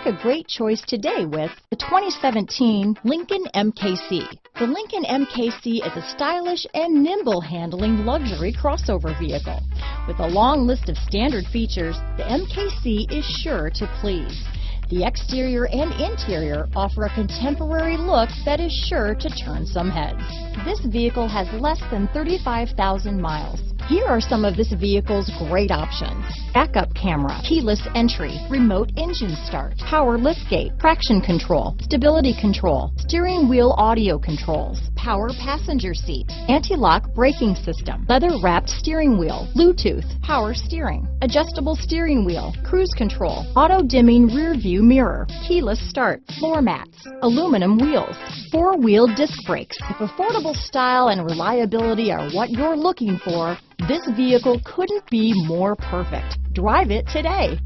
a great choice today with the 2017 Lincoln MKC. The Lincoln MKC is a stylish and nimble handling luxury crossover vehicle. With a long list of standard features, the MKC is sure to please. The exterior and interior offer a contemporary look that is sure to turn some heads. This vehicle has less than 35,000 miles. Here are some of this vehicle's great options: backup camera, keyless entry, remote engine start, power liftgate, traction control, stability control, steering wheel audio controls, power passenger seat, anti-lock braking system, leather-wrapped steering wheel, Bluetooth, power steering, adjustable steering wheel, cruise control, auto-dimming rear view mirror, keyless start, floor mats, aluminum wheels, four-wheel disc brakes. If affordable style and reliability are what you're looking for, this vehicle couldn't be more perfect. Drive it today.